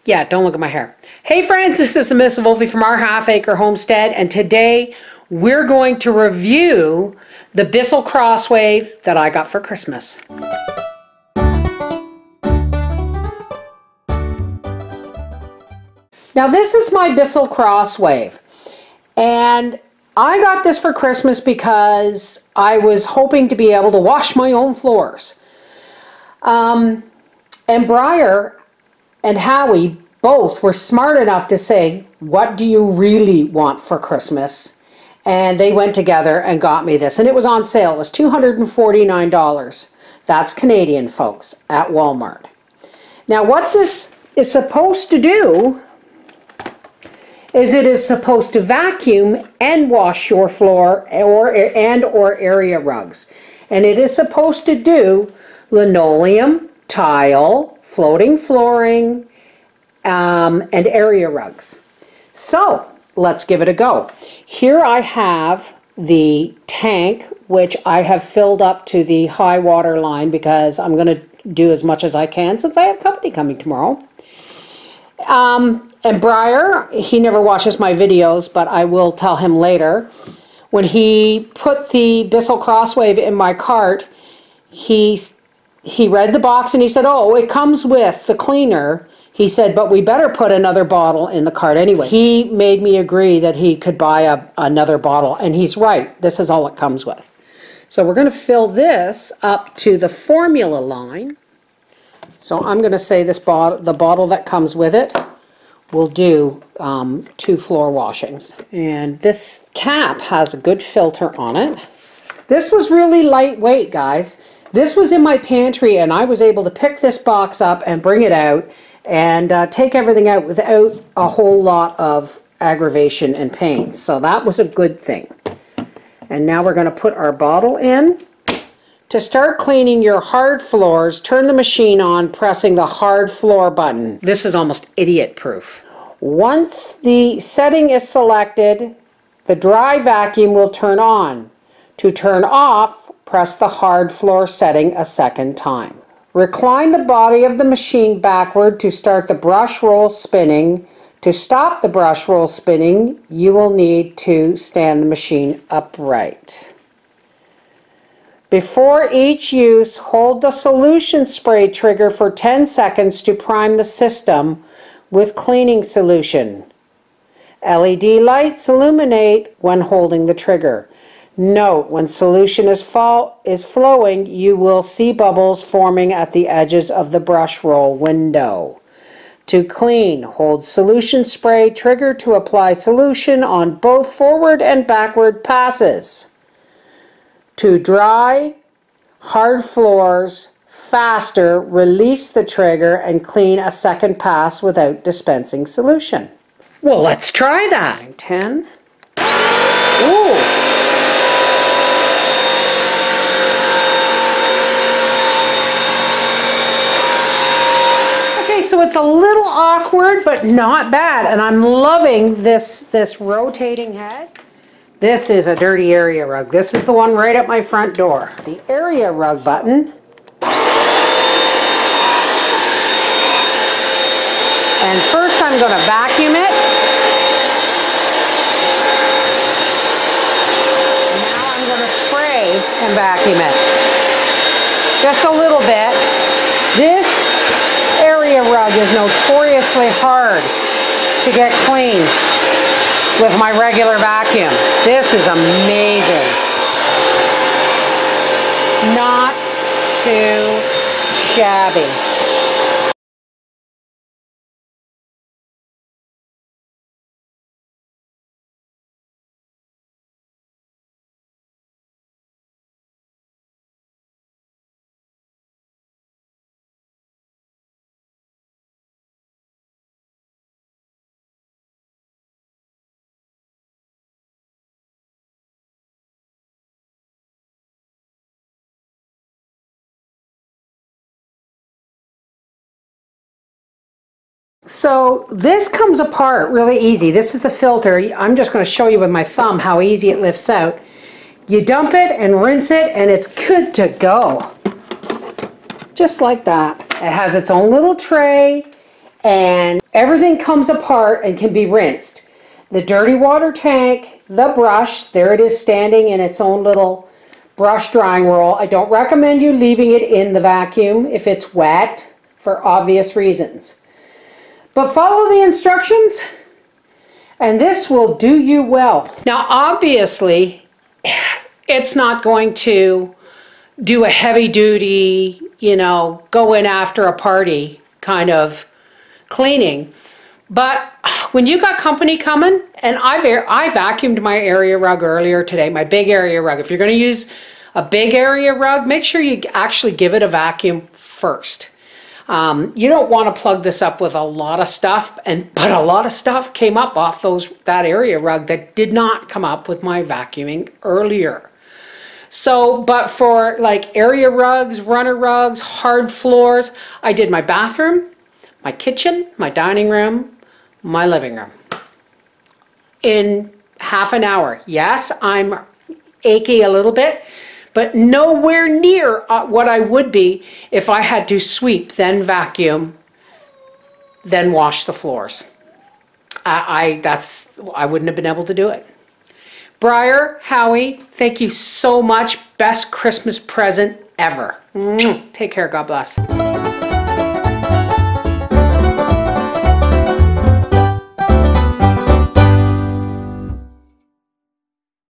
Yeah, don't look at my hair. Hey friends, this is Mrsvolfie from our half-acre homestead, and today we're going to review the Bissell Crasswave that I got for Christmas. Now this is my Bissell Crasswave, and I got this for Christmas because I was hoping to be able to wash my own floors. And Briar and Howie both were smart enough to say, what do you really want for Christmas? And they went together and got me this. And it was on sale. It was $249. That's Canadian, folks, at Walmart. Now what this is supposed to do is it is supposed to vacuum and wash your floor or area rugs. And it is supposed to do linoleum, tile, floating flooring, and area rugs. So let's give it a go. Here I have the tank, which I have filled up to the high water line because I'm going to do as much as I can since I have company coming tomorrow. And Briar, he never watches my videos, but I will tell him later. When he put the Bissell Crasswave in my cart, he read the box and he said, oh, it comes with the cleaner. He said, but we better put another bottle in the cart anyway. He made me agree that he could buy another bottle, and he's right. This is all it comes with. So we're going to fill this up to the formula line. So I'm going to say the bottle that comes with it will do 2 floor washings. And this cap has a good filter on it. This was really lightweight, guys. This was in my pantry, and I was able to pick this box up and bring it out and take everything out without a whole lot of aggravation and pain. So that was a good thing. And now we're going to put our bottle in. To start cleaning your hard floors, turn the machine on, pressing the hard floor button. This is almost idiot-proof. Once the setting is selected, the dry vacuum will turn on. To turn off, press the hard floor setting a second time. Recline the body of the machine backward to start the brush roll spinning. To stop the brush roll spinning, you will need to stand the machine upright. Before each use, hold the solution spray trigger for 10 seconds to prime the system with cleaning solution. LED lights illuminate when holding the trigger. Note, when solution is flowing, you will see bubbles forming at the edges of the brush roll window. To clean, hold solution spray trigger to apply solution on both forward and backward passes. To dry hard floors faster, release the trigger and clean a second pass without dispensing solution. Well, let's try that. 10. Ooh. Okay, so it's a little awkward, but not bad. And I'm loving this rotating head. This is a dirty area rug. This is the one right at my front door. The area rug button. And first I'm going to vacuum it. And now I'm going to spray and vacuum it. Just a little bit. This area rug is notoriously hard to get clean with my regular vacuum. This is amazing. Not too shabby. So this comes apart really easy. This is the filter. I'm just going to show you with my thumb how easy it lifts out. You dump it and rinse it and it's good to go. Just like that. It has its own little tray and everything comes apart and can be rinsed. The dirty water tank, the brush, there it is standing in its own little brush drying roll. I don't recommend you leaving it in the vacuum if it's wet for obvious reasons. But follow the instructions and this will do you well. Now obviously it's not going to do a heavy duty, you know, go in after a party kind of cleaning. But when you got company coming, and I vacuumed my area rug earlier today, my big area rug. If you're going to use a big area rug, make sure you actually give it a vacuum first. You don't want to plug this up with a lot of stuff, but a lot of stuff came up off that area rug that did not come up with my vacuuming earlier. So, but for like area rugs, runner rugs, hard floors, I did my bathroom, my kitchen, my dining room, my living room in half an hour. Yes, I'm achy a little bit, but nowhere near what I would be if I had to sweep, then vacuum, then wash the floors. I wouldn't have been able to do it. Briar, Howie, thank you so much. Best Christmas present ever. Take care. God bless.